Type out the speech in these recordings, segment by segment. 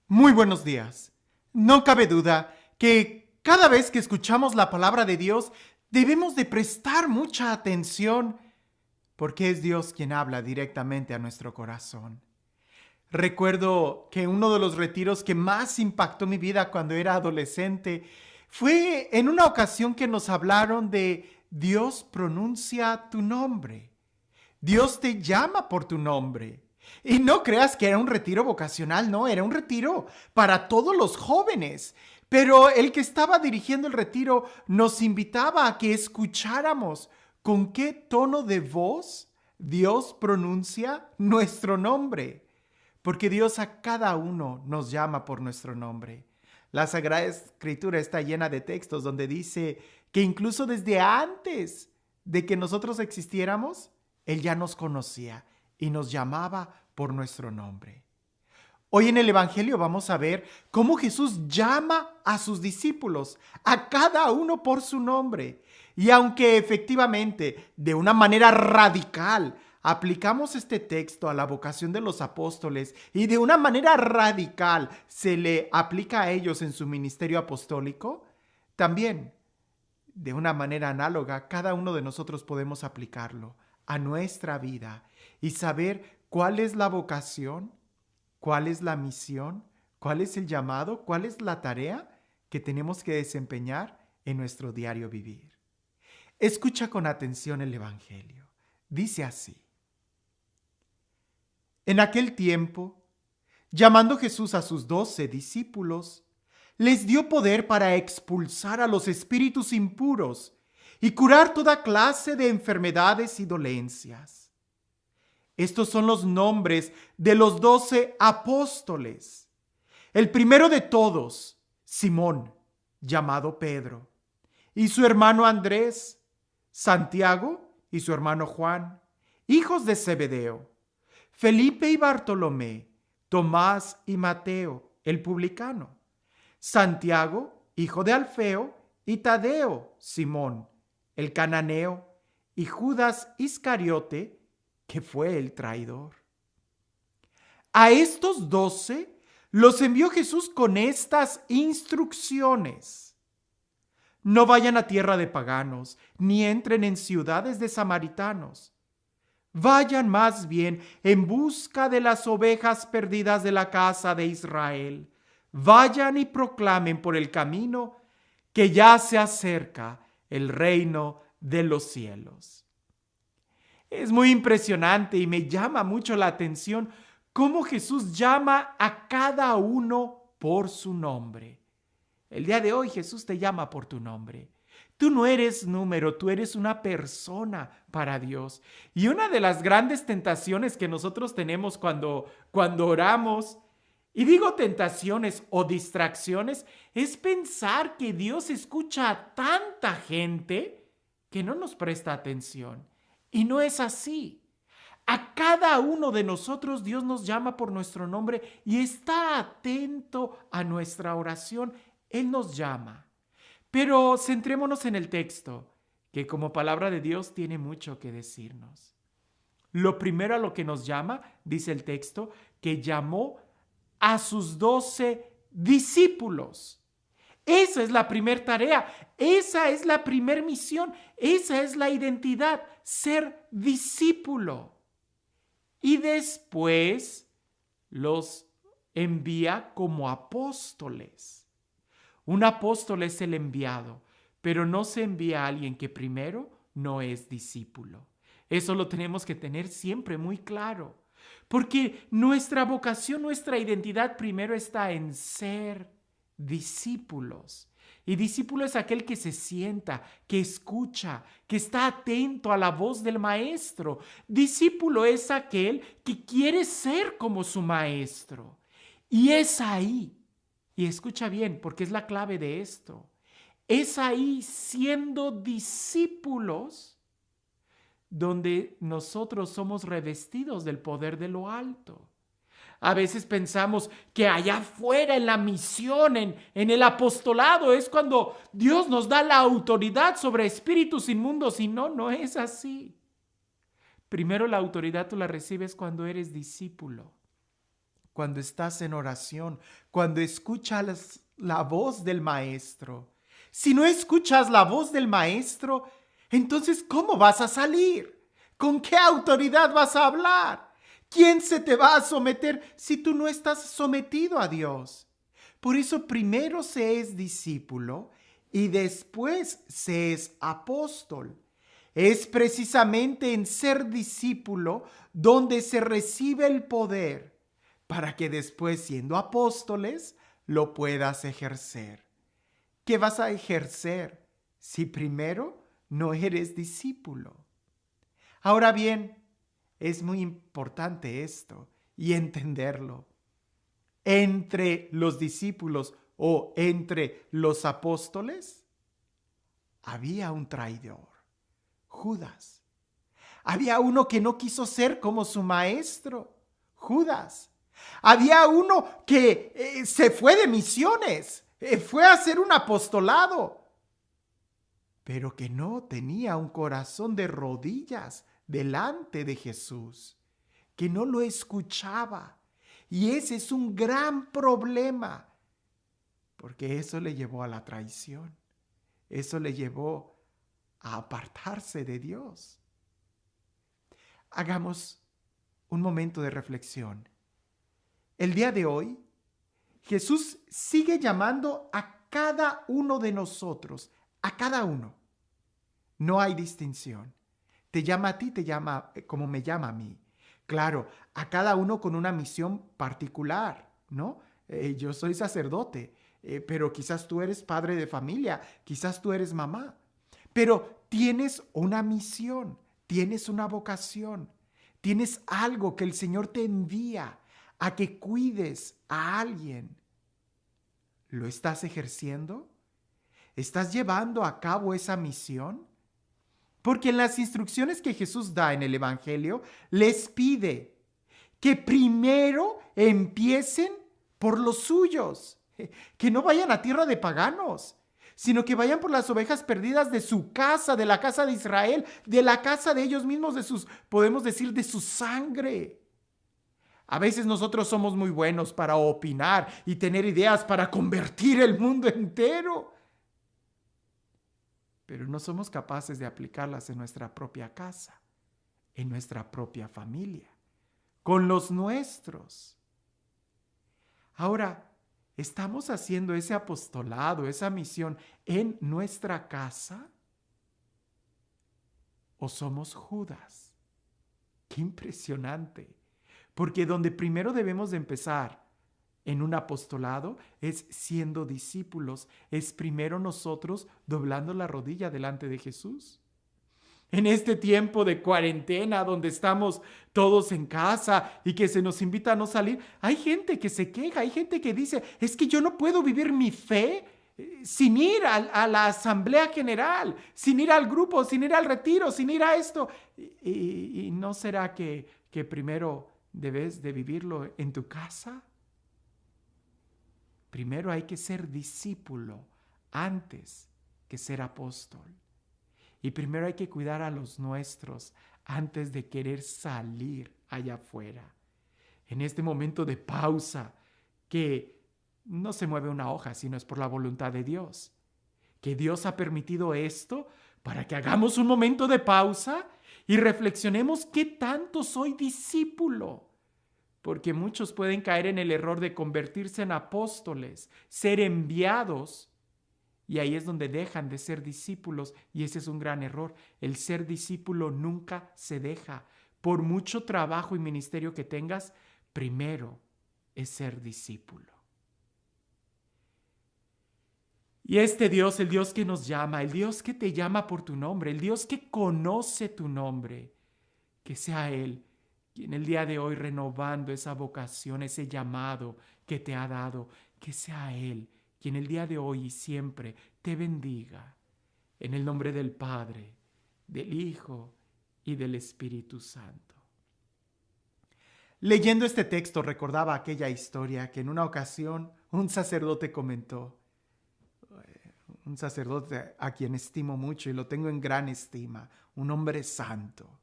Muy buenos días. No cabe duda que cada vez que escuchamos la palabra de Dios debemos de prestar mucha atención porque es Dios quien habla directamente a nuestro corazón. Recuerdo que uno de los retiros que más impactó mi vida cuando era adolescente fue en una ocasión que nos hablaron de Dios pronuncia tu nombre. Dios te llama por tu nombre. Y no creas que era un retiro vocacional, no, era un retiro para todos los jóvenes. Pero el que estaba dirigiendo el retiro nos invitaba a que escucháramos con qué tono de voz Dios pronuncia nuestro nombre. Porque Dios a cada uno nos llama por nuestro nombre. La Sagrada Escritura está llena de textos donde dice que incluso desde antes de que nosotros existiéramos, Él ya nos conocía y nos llamaba por nuestro nombre. Hoy en el Evangelio vamos a ver cómo Jesús llama a sus discípulos, a cada uno por su nombre. Y aunque efectivamente, de una manera radical, aplicamos este texto a la vocación de los apóstoles y de una manera radical se le aplica a ellos en su ministerio apostólico, también de una manera análoga, cada uno de nosotros podemos aplicarlo a nuestra vida y saber cuál es la vocación, cuál es la misión, cuál es el llamado, cuál es la tarea que tenemos que desempeñar en nuestro diario vivir. Escucha con atención el Evangelio. Dice así: En aquel tiempo, llamando Jesús a sus 12 discípulos, les dio poder para expulsar a los espíritus impuros y curar toda clase de enfermedades y dolencias. Estos son los nombres de los 12 apóstoles. El primero de todos, Simón, llamado Pedro, y su hermano Andrés, Santiago y su hermano Juan, hijos de Zebedeo, Felipe y Bartolomé, Tomás y Mateo, el publicano, Santiago, hijo de Alfeo, y Tadeo, Simón, el cananeo, y Judas Iscariote, que fue el traidor. A estos 12 los envió Jesús con estas instrucciones: No vayan a tierra de paganos, ni entren en ciudades de samaritanos. Vayan más bien en busca de las ovejas perdidas de la casa de Israel. Vayan y proclamen por el camino que ya se acerca el reino de los cielos. Es muy impresionante y me llama mucho la atención cómo Jesús llama a cada uno por su nombre. El día de hoy Jesús te llama por tu nombre. Tú no eres número, tú eres una persona para Dios. Y una de las grandes tentaciones que nosotros tenemos cuando oramos, y digo tentaciones o distracciones, es pensar que Dios escucha a tanta gente que no nos presta atención. Y no es así. A cada uno de nosotros Dios nos llama por nuestro nombre y está atento a nuestra oración. Él nos llama. Pero centrémonos en el texto, que como palabra de Dios tiene mucho que decirnos. Lo primero a lo que nos llama, dice el texto, que llamó a sus 12 discípulos. Esa es la primera tarea, esa es la primera misión, esa es la identidad, ser discípulo. Y después los envía como apóstoles. Un apóstol es el enviado, pero no se envía a alguien que primero no es discípulo. Eso lo tenemos que tener siempre muy claro, porque nuestra vocación, nuestra identidad primero está en ser discípulos. Y discípulo es aquel que se sienta, que escucha, que está atento a la voz del maestro. Discípulo es aquel que quiere ser como su maestro. Y es ahí, y escucha bien, porque es la clave de esto, es ahí siendo discípulos donde nosotros somos revestidos del poder de lo alto. A veces pensamos que allá afuera en la misión, en el apostolado, es cuando Dios nos da la autoridad sobre espíritus inmundos y no es así. Primero la autoridad tú la recibes cuando eres discípulo, cuando estás en oración, cuando escuchas la voz del Maestro. Si no escuchas la voz del Maestro, entonces ¿cómo vas a salir? ¿Con qué autoridad vas a hablar? ¿Quién se te va a someter si tú no estás sometido a Dios? Por eso primero se es discípulo y después se es apóstol. Es precisamente en ser discípulo donde se recibe el poder para que después, siendo apóstoles, lo puedas ejercer. ¿Qué vas a ejercer si primero no eres discípulo? Ahora bien, es muy importante esto y entenderlo. Entre los discípulos o entre los apóstoles había un traidor, Judas. Había uno que no quiso ser como su maestro, Judas. Había uno que se fue de misiones, fue a hacer un apostolado, pero que no tenía un corazón de rodillas delante de Jesús, que no lo escuchaba. Y ese es un gran problema, porque eso le llevó a la traición, eso le llevó a apartarse de Dios. Hagamos un momento de reflexión. El día de hoy, Jesús sigue llamando a cada uno de nosotros, a cada uno. No hay distinción. Te llama a ti, te llama como me llama a mí. Claro, a cada uno con una misión particular, ¿no? Yo soy sacerdote, pero quizás tú eres padre de familia, quizás tú eres mamá. Pero tienes una misión, tienes una vocación, tienes algo que el Señor te envía a que cuides a alguien. ¿Lo estás ejerciendo? ¿Estás llevando a cabo esa misión? Porque en las instrucciones que Jesús da en el Evangelio, les pide que primero empiecen por los suyos, que no vayan a tierra de paganos, sino que vayan por las ovejas perdidas de su casa, de la casa de Israel, de la casa de ellos mismos, de sus, podemos decir, de su sangre. A veces nosotros somos muy buenos para opinar y tener ideas para convertir el mundo entero, pero no somos capaces de aplicarlas en nuestra propia casa, en nuestra propia familia, con los nuestros. Ahora, ¿estamos haciendo ese apostolado, esa misión en nuestra casa? ¿O somos Judas? ¡Qué impresionante! Porque donde primero debemos de empezar en un apostolado es siendo discípulos, es primero nosotros doblando la rodilla delante de Jesús. En este tiempo de cuarentena donde estamos todos en casa y que se nos invita a no salir, hay gente que se queja, hay gente que dice, es que yo no puedo vivir mi fe sin ir a la asamblea general, sin ir al grupo, sin ir al retiro, sin ir a esto. ¿Y no será que primero debes de vivirlo en tu casa? Primero hay que ser discípulo antes que ser apóstol. Y primero hay que cuidar a los nuestros antes de querer salir allá afuera. En este momento de pausa, que no se mueve una hoja, sino es por la voluntad de Dios. Que Dios ha permitido esto para que hagamos un momento de pausa y reflexionemos qué tanto soy discípulo. Porque muchos pueden caer en el error de convertirse en apóstoles, ser enviados, y ahí es donde dejan de ser discípulos, y ese es un gran error. El ser discípulo nunca se deja. Por mucho trabajo y ministerio que tengas, primero es ser discípulo. Y este Dios, el Dios que nos llama, el Dios que te llama por tu nombre, el Dios que conoce tu nombre, que sea Él quien el día de hoy renovando esa vocación, ese llamado que te ha dado, que sea Él quien el día de hoy y siempre te bendiga. En el nombre del Padre, del Hijo y del Espíritu Santo. Leyendo este texto recordaba aquella historia que en una ocasión un sacerdote comentó. Un sacerdote a quien estimo mucho y lo tengo en gran estima, un hombre santo.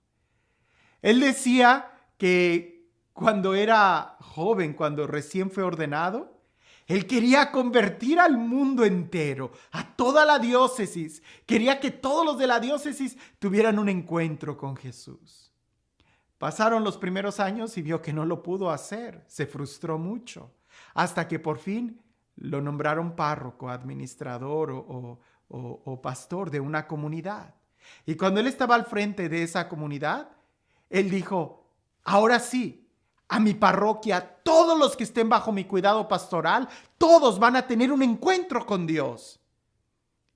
Él decía que cuando era joven, cuando recién fue ordenado, él quería convertir al mundo entero, a toda la diócesis. Quería que todos los de la diócesis tuvieran un encuentro con Jesús. Pasaron los primeros años y vio que no lo pudo hacer. Se frustró mucho. Hasta que por fin lo nombraron párroco, administrador o pastor de una comunidad. Y cuando él estaba al frente de esa comunidad, él dijo, ahora sí, a mi parroquia, todos los que estén bajo mi cuidado pastoral, todos van a tener un encuentro con Dios.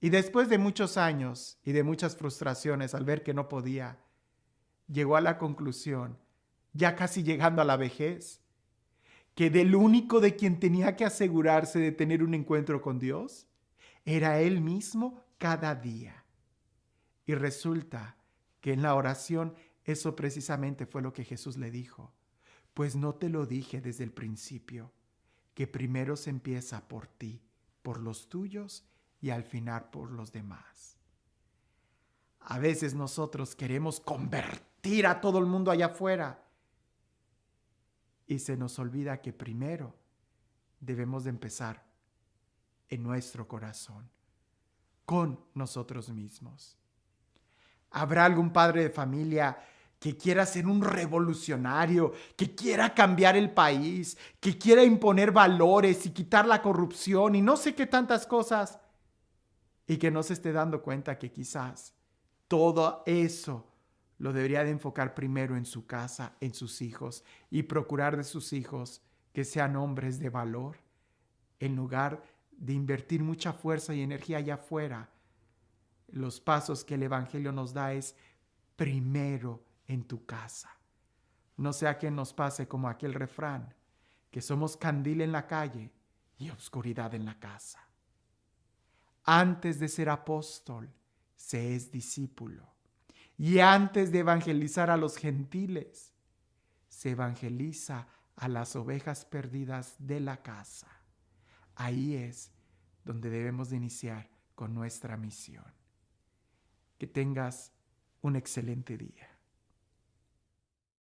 Y después de muchos años y de muchas frustraciones al ver que no podía, llegó a la conclusión, ya casi llegando a la vejez, que del único de quien tenía que asegurarse de tener un encuentro con Dios, era él mismo cada día. Y resulta que en la oración eso precisamente fue lo que Jesús le dijo. Pues no te lo dije desde el principio, que primero se empieza por ti, por los tuyos y al final por los demás. A veces nosotros queremos convertir a todo el mundo allá afuera y se nos olvida que primero debemos de empezar en nuestro corazón, con nosotros mismos. ¿Habrá algún padre de familia que quiera ser un revolucionario, que quiera cambiar el país, que quiera imponer valores y quitar la corrupción y no sé qué tantas cosas, y que no se esté dando cuenta que quizás todo eso lo debería de enfocar primero en su casa, en sus hijos, y procurar de sus hijos que sean hombres de valor, en lugar de invertir mucha fuerza y energía allá afuera? Los pasos que el Evangelio nos da es primero en tu casa. No sea que nos pase como aquel refrán, que somos candil en la calle y oscuridad en la casa. Antes de ser apóstol, se es discípulo. Y antes de evangelizar a los gentiles, se evangeliza a las ovejas perdidas de la casa. Ahí es donde debemos de iniciar con nuestra misión. Que tengas un excelente día.